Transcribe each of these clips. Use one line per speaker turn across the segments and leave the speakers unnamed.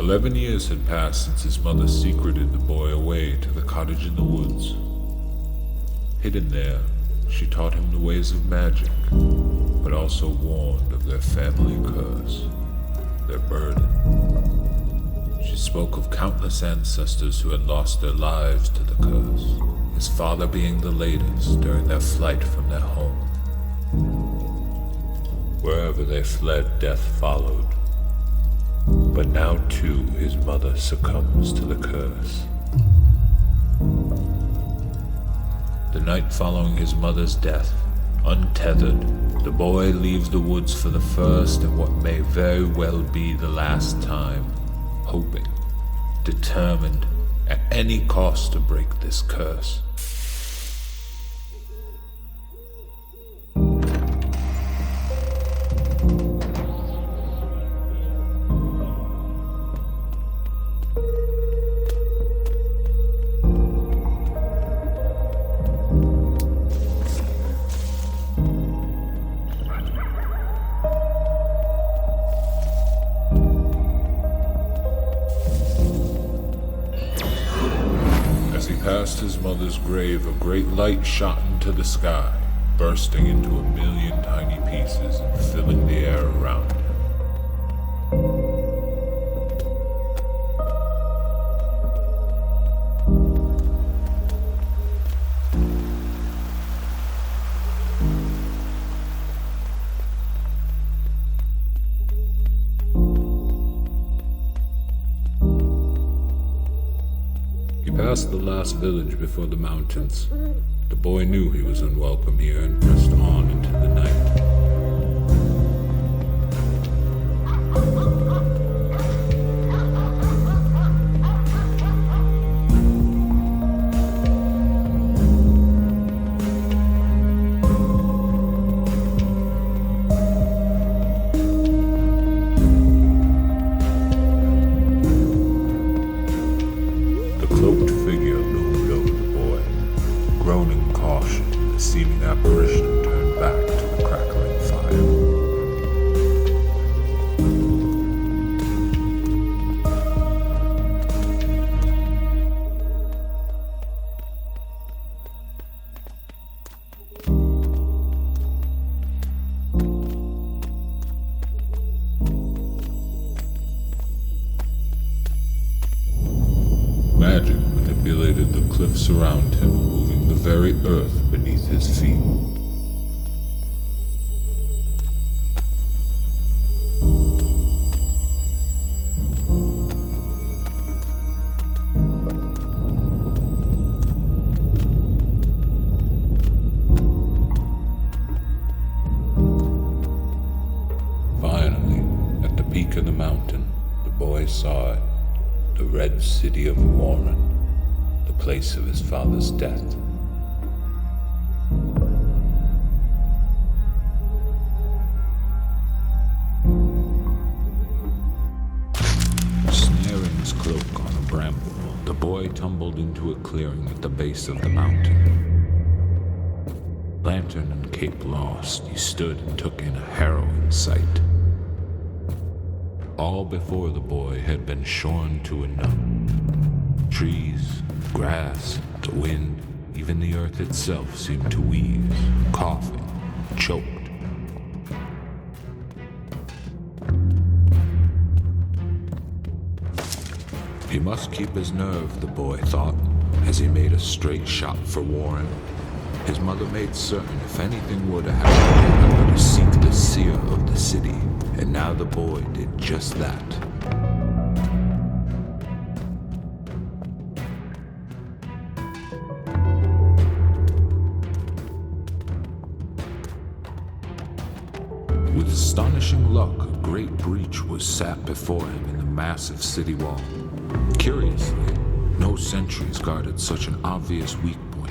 11 years had passed since his mother secreted the boy away to the cottage in the woods. Hidden there, she taught him the ways of magic, but also warned of their family curse, their burden. She spoke of countless ancestors who had lost their lives to the curse, his father being the latest during their flight from their home. Wherever they fled, death followed. But now too his mother succumbs to the curse. The night following his mother's death, untethered, the boy leaves the woods for the first and what may very well be the last time, hoping, determined at any cost to break this curse. As he passed his mother's grave, a great light shot into the sky, bursting into a million tiny pieces and filling the air around him. He passed the last village before the mountains. The boy knew he was unwelcome here and pressed on into the night. The cloaked figure loomed over the boy, groaning caution, the seeming apparition turned back to the crackling fire. Magic manipulated the cliffs around him, moving the very earth beneath his feet. Finally, at the peak of the mountain, the boy saw it. The red city of Warren, the place of his father's death. Snaring his cloak on a bramble, the boy tumbled into a clearing at the base of the mountain. Lantern and cape lost, he stood and took in a harrowing sight. All before the boy had been shorn to a numb. Trees, grass, the wind, even the earth itself seemed to wheeze, coughing, choked. He must keep his nerve, the boy thought, as he made a straight shot for Warren. His mother made certain if anything were to happen, he would seek the seer of the city. And now the boy did just that. With astonishing luck, a great breach was sat before him in the massive city wall. Curiously, no sentries guarded such an obvious weak point.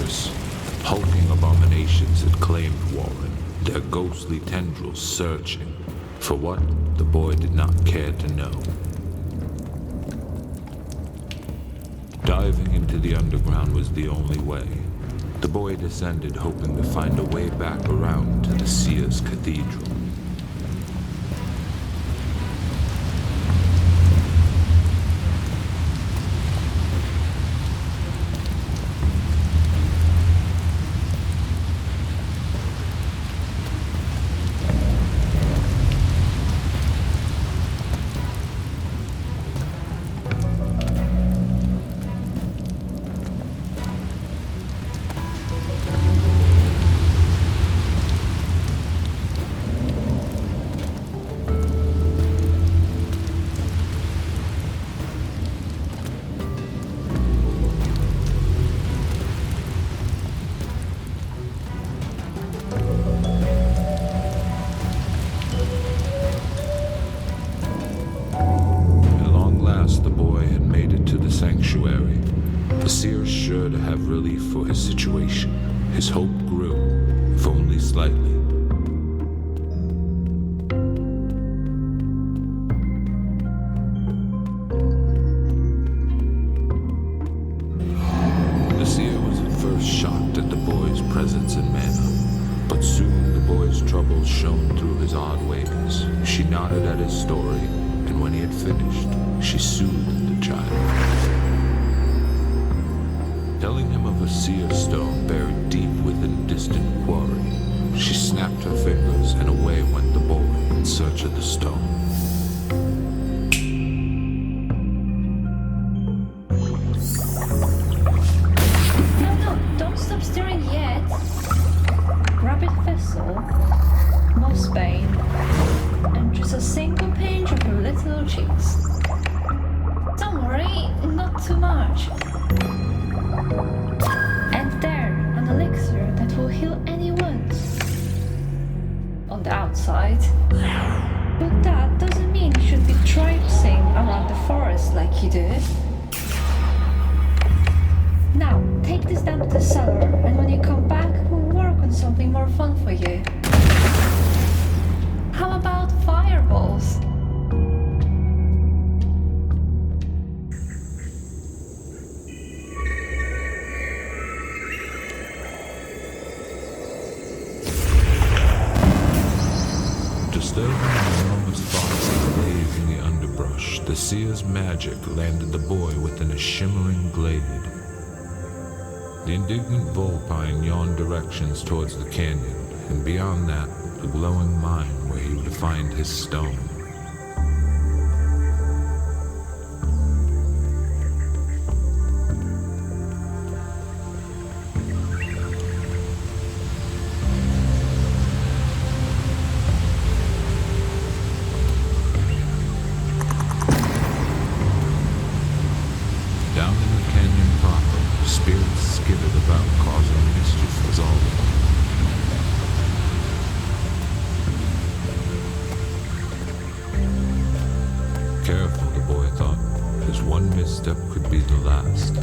monstrous. Hulking abominations had claimed Warren, their ghostly tendrils searching. For what, the boy did not care to know. Diving into the underground was the only way. The boy descended, hoping to find a way back around to the Seers Cathedral. Sanctuary. The seer sure to have relief for his situation. His hope grew, if only slightly. The seer was at first shocked at the boy's presence and manner, but soon the boy's troubles shone through his odd ways. She nodded at his story, and when he had finished, she soothed the child. Telling him of a seer stone buried deep within a distant quarry, she snapped her fingers and away went the boy in search of the stone.
No, don't stop stirring yet. Grab a vessel, mossbane, and just a single pinch of your little cheeks. Don't worry, not too much. And there, an elixir that will heal any wounds. On the outside. But that doesn't mean you should be traipsing around the forest like you do. Now, take this down to the cellar, and when you come back, we'll work on something more fun for you. How about fireballs?
Disturbing an enormous fox blazed in the underbrush, the seer's magic landed the boy within a shimmering glade. The indignant vulpine yawned directions towards the canyon, and beyond that, the glowing mine where he would find his stone. Down in the canyon proper, spirits skidded about causing mischief as always. Careful, the boy thought, as one misstep could be the last.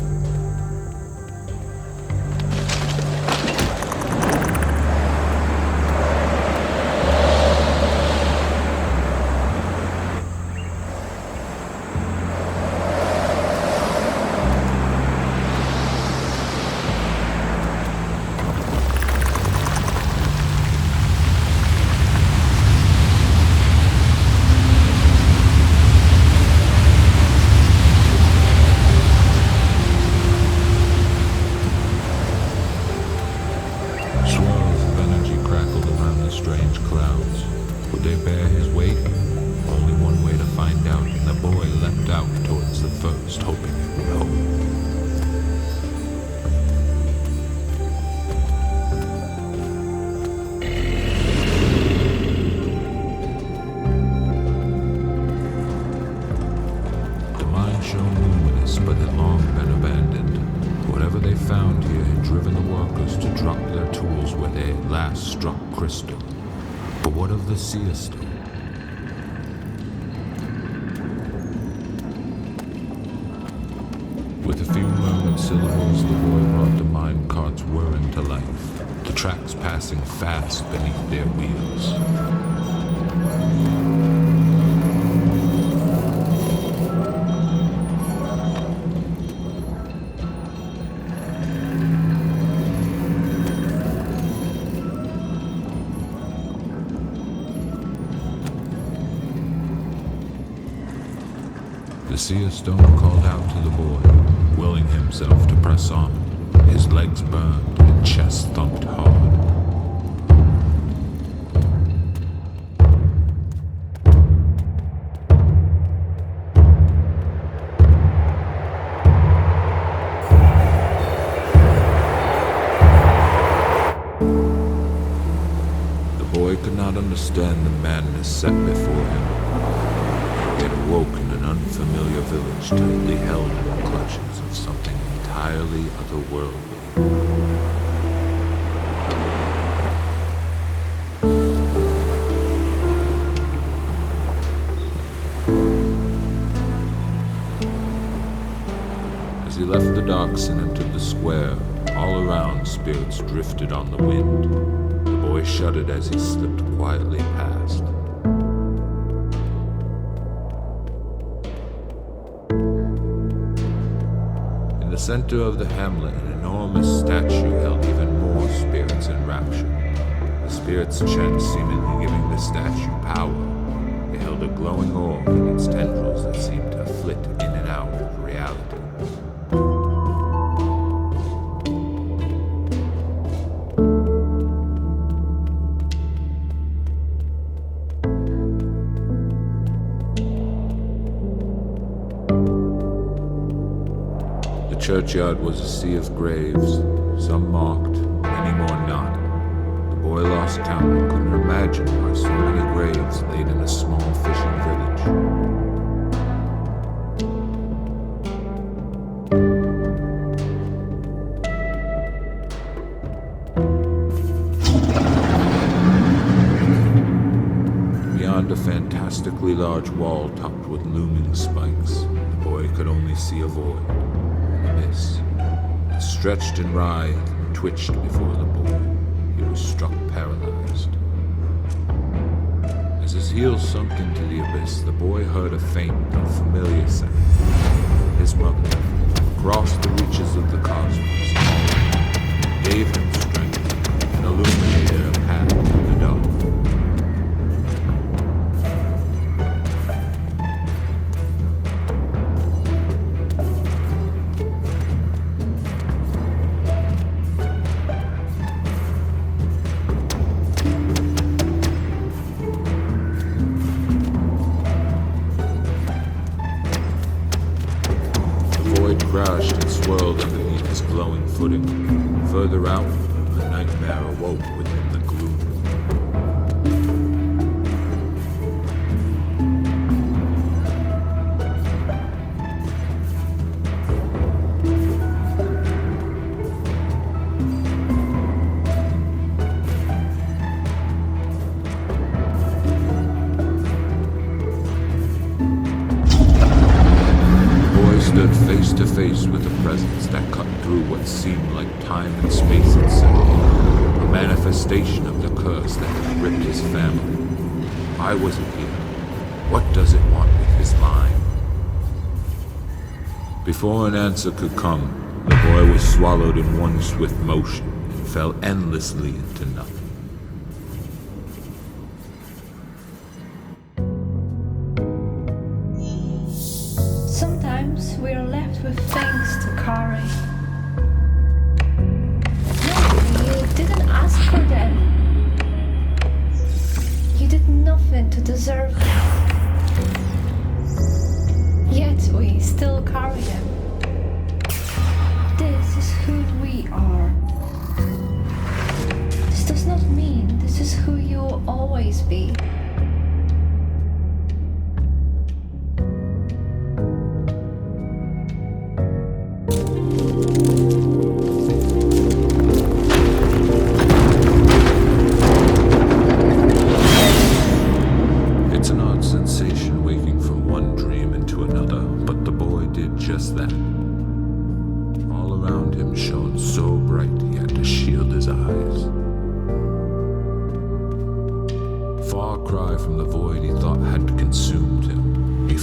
Strange clouds. Would they bear his weight? Only one way to find out, and the boy leapt out towards the first, hoping it would hold. The mine shone luminous, but had long been abandoned. Whatever they found here had driven the workers to drop their tools where they had last struck crystal. But what of the seer stone? With a few murmured syllables, the boy brought the mine cart's whirring to life, the tracks passing fast beneath their wheels. The seer stone called out to the boy, willing himself to press on. His legs burned and chest thumped hard. The boy could not understand the madness set before him. He had awoken in an unfamiliar village, tightly held in the clutches of something entirely otherworldly. As he left the docks and entered the square, all around spirits drifted on the wind. The boy shuddered as he slipped quietly past. In the center of the hamlet, an enormous statue held even more spirits in rapture. The spirits' chant seemingly giving the statue power. It held a glowing orb in its tendrils that seemed to flit in and out of reality. The churchyard was a sea of graves, some marked, many more not. The boy lost count and couldn't imagine why so many graves laid in a small fishing village. Beyond a fantastically large wall topped with looming spikes, the boy could only see a void. Abyss. It stretched and writhed and twitched before the boy. He was struck paralyzed. As his heels sunk into the abyss, the boy heard a faint but familiar sound. His mother, across the reaches of the cosmos, gave him strength and illuminated a path through the dark. Crashed and swirled underneath his glowing footing. Further out, the nightmare awoke within the gloom. Stood face to face with a presence that cut through what seemed like time and space itself. A manifestation of the curse that had ripped his family. Why was it here? What does it want with his mind? Before an answer could come, the boy was swallowed in one swift motion and fell endlessly into nothing.
Sometimes we are left with things to carry. No, you didn't ask for them. You did nothing to deserve them. Yet we still carry them. This is who we are. This does not mean this is who you will always be.
It's an odd sensation waking from one dream into another, but the boy did just that.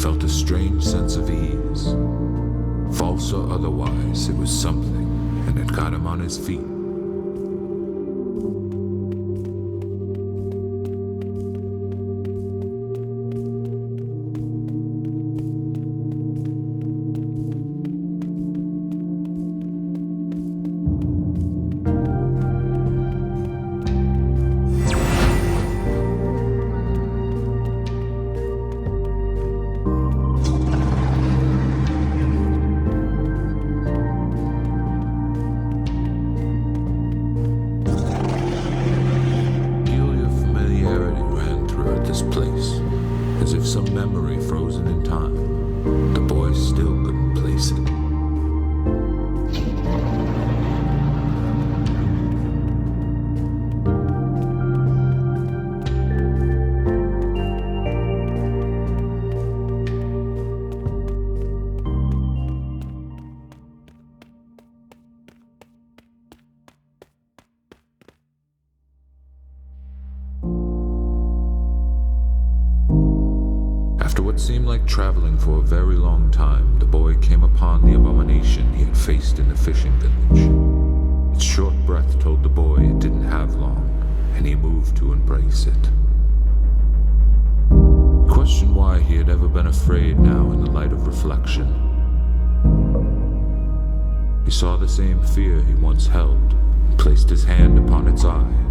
felt a strange sense of ease. False or otherwise, it was something, and it got him on his feet. Place, as if some memory frozen in time. The boy still couldn't place it. After what seemed like traveling for a very long time, the boy came upon the abomination he had faced in the fishing village. Its short breath told the boy it didn't have long, and he moved to embrace it. He questioned why he had ever been afraid now in the light of reflection. He saw the same fear he once held, and placed his hand upon its eye.